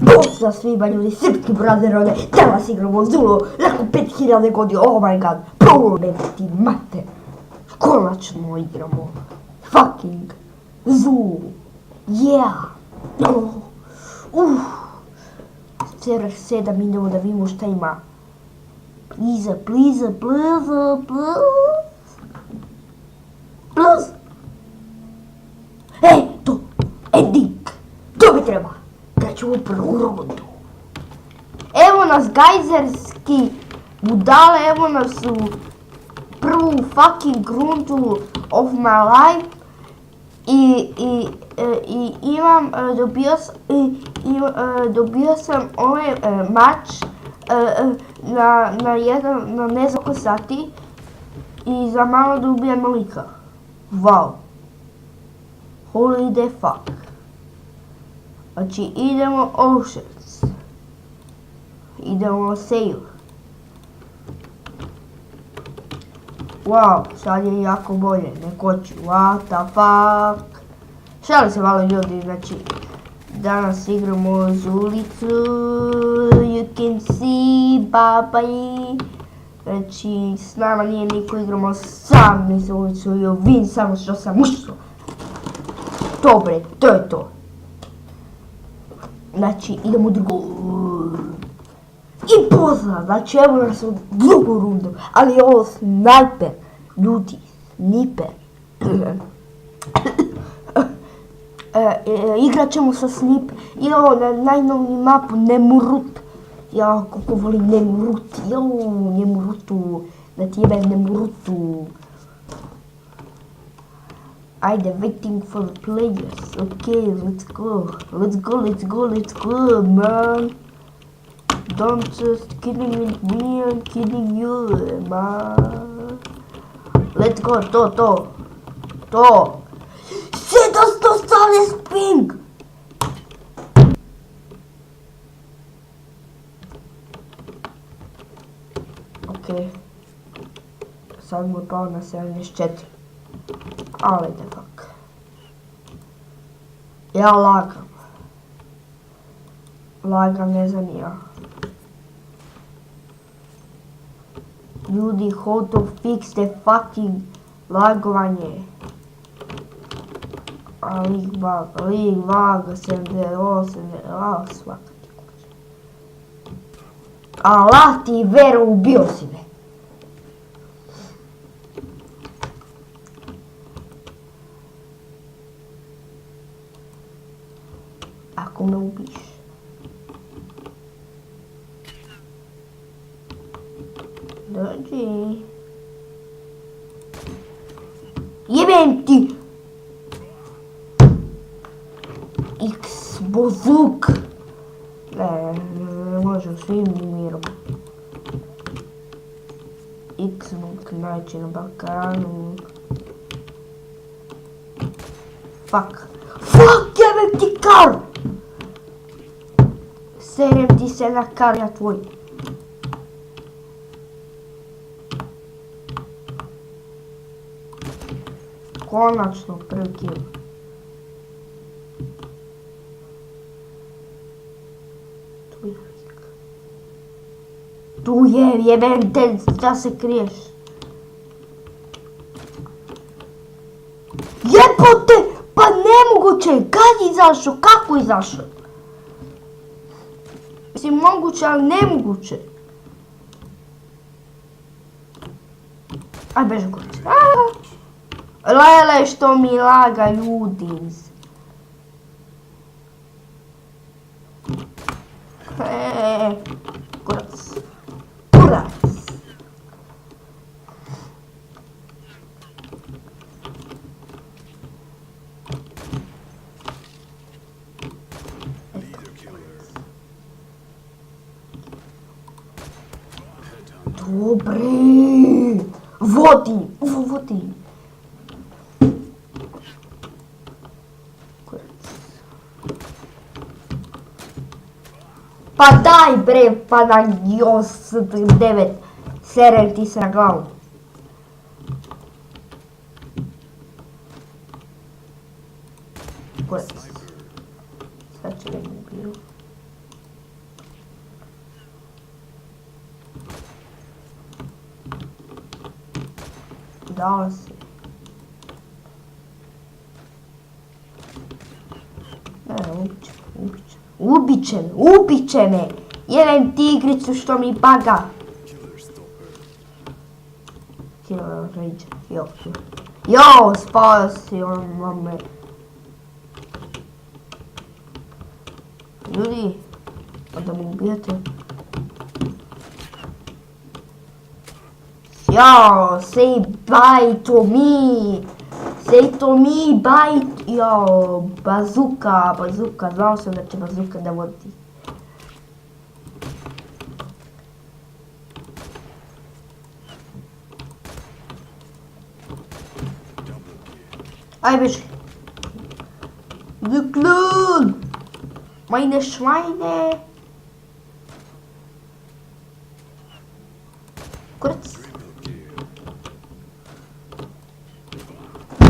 Pozdrav svima ljudi, srpski brazerone, danas igramo Zulu, nakon 5000 godina, oh my god, ti mate, konačno igramo, fucking Zulu, yeah, server 7, idemo da vidimo šta ima, please, to, ending, to mi treba. Krećemo u prvu rundu. Evo nas gajzerski budale, evo nas u prvu fucking rundu of my life. I imam, dobio sam ovaj mač na ne znam koliko sati. I za malo da ubijem lika. Wow. Holy the fuck. Znači idemo Oceans, idemo save. Wow, sad je jako bolje, nekoći, what the fuck. Šalim se malo ljudi, znači danas igramo Zulicu, you can see, babaj. Znači s nama nije niko, igramo sami Zulicu i ovim samo što sam ušao. Dobre, to je to. Znači, idemo u drugu. I pozdrav, znači evo nas u drugu rundu. Ali je ovo snajper, ljudi, sniper. Igrat ćemo sa sniper. I ovo na najnovniju mapu Nemurut. Ja kako volim Nemurut, Nemurutu, da ti jebe Nemurutu. Ajde, waiting for the players. Okay, let's go, man. Don't just kidding with me, I'm kidding you, man. Let's go, to. 718 ping! Okay. Sad mu je pao na 74. Ali da kak. Ja lagam, ne znam ja. Ljudi, how to fix the fucking lagovanje. Lig vaga, 78, svaka ti kuća. Allah ti vero, ubio si me. Ako me ubiš. Dođi. Jebem ti! X bozuk! Ne može u svim mirom. X muk najče na Balkanu. Fuck, jebem ti kar! Serem ti se na kar, ja tvoj. Konačno prvi kill. Tu je, jebem te, da se kriješ. Jebote, pa nemoguće, kad je izašao, kako je izašao? Mislim, moguće, ali nemoguće. Aj, beži kurac. Lele, što mi laga, ljudi. Kurac. Dobre. Vodi. Pa daj bre, pa na 9 Serem ti se na glavu. Kurac. Sad će da mi ubiju. Dala si. Ne, ubit će me. Jebem tigricu što mi baga. Killer Ranger, jo, spasio me. Ljudi, da me ubijete. Jo, say bye to me. Say to me, bye. Jo, bazuka, znao sam da će bazuka da vodi. Aj beži. Glun! Meine Schweine! Kurac.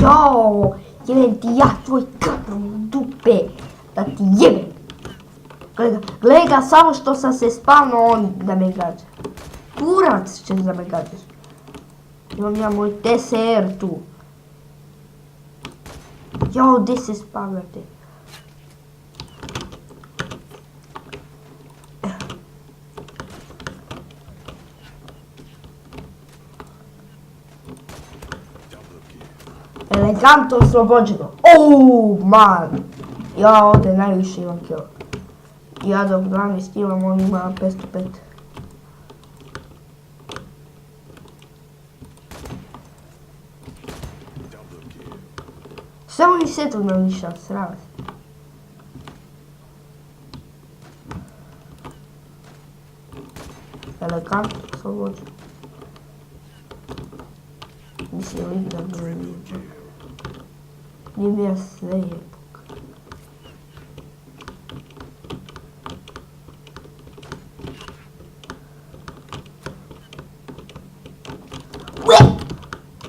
Jo! Jebem ti ja tvoj kapru dupe! Da ti jebem! Gledaj ga, samo što sam se spavno on da me gađa. Kurac će da me gađaš. Imam ja moj TSR tu. Jo, gdje se spavljate? Elegantno oslobođeno. Man! Ja ovdje najviše imam kill. Ja dok 12 imam, on ima 505. Samo mi se tu namišao, srava se. Elegantno oslobođeno. Mislim, igra broj. Nije mi ja sve jebok.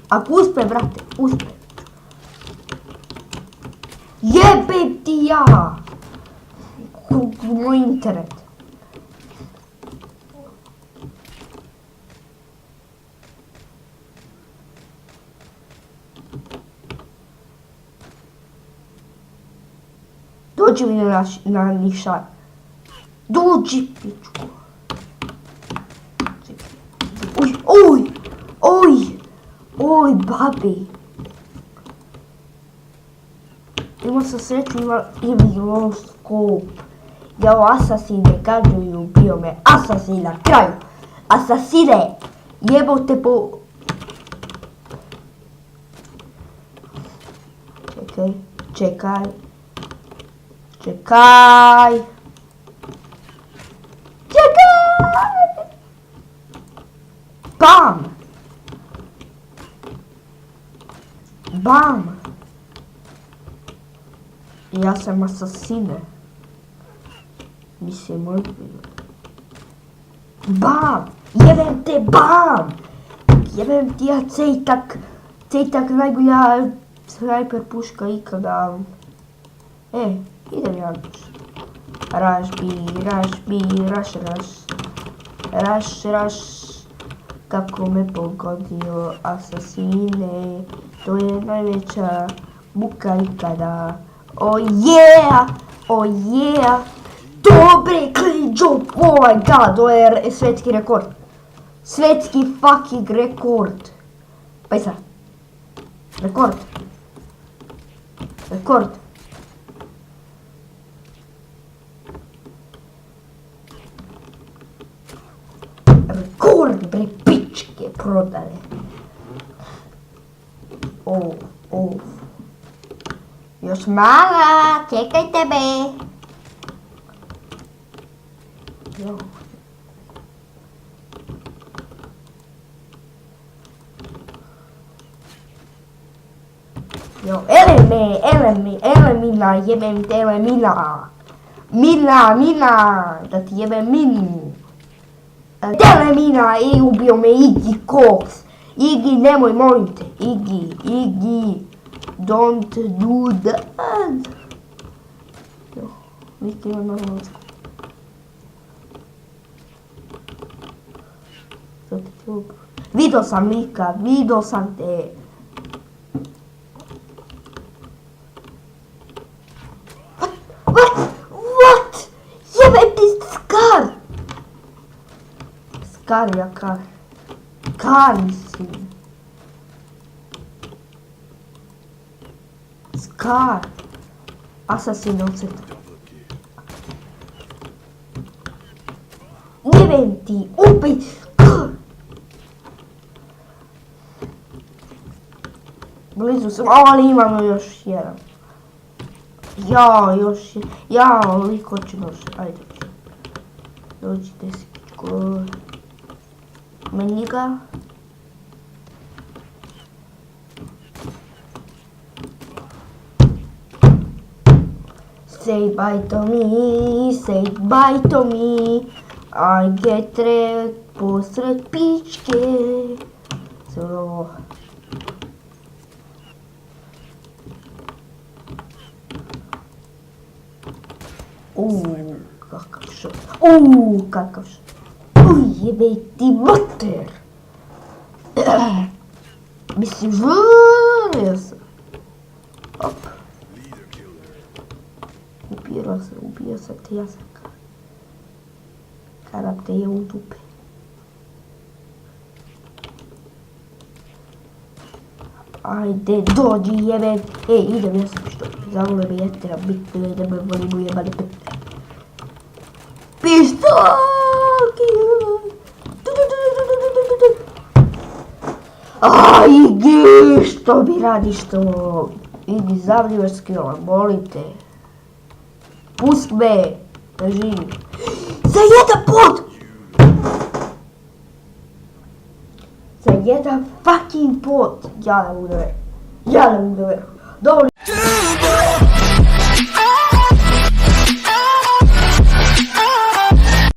Ako uspe, brate, uspe. Jebem ti ja! Moj internet. Dođi mi na nišar. Dođi, pičku. Oj, babi. Imao sam sreću, imao skop. Jao, asasine, gađuju, ubio me. Asasin na kraju. Asasine, jebote po... Čekaj. Bam! Ja sam asasine. Mislim, ozbiljno. Bam! Jebem te, bam! Jebem ti ja cejtak najbolja snajper puška ikada. Idem ja. Rush. Kako me pogodio, asasine. To je najveća buka ikada. Oh yeah! Dobre, clean job! Oh my god, to je svetski rekord. Svetski fucking rekord. Pa i sad. Rekord. Rekord, bre, pičke prodale. Još mala, čekajte be. Elemina, jebem te Elemina. Mina, da ti jebem Minu. Telemina i ubio me Iggy Cox. Iggy, nemoj, molim te. Iggy, don't do that. Jo, Viki ima normalno. Vidio sam Vika, vidio sam te. What? Jebeti Scar! Scar, ja Kar. Kar, mislim. Scar. Assassin od centra. Jebem ti, opet Scar! Blizu sam, ali imamo još jedan. Ja, još je. Ja, liko će doći. Ajde. Dođite sičko. Meni ga. Say bye to me, say bye to me. I get red posred pičke. Surovo. Kakav šut. Kakav šut. Jebe ti mater. Mislim, žurio sam. Op. Ubio sam te jazaka. Kada te je u dupe. Ajde, dođi jebe. Ej, idem, ja sam što. Zavole bi jetera biti, da me volim ujebali pete. Pištolki! Iggy, što bi radiš to? Iggy, zavljivaš skila, molim te. Pust me, da živim. Za jedan pot! Za jedan fucking pot! Ja ne mogu da verujem. Dovoljno.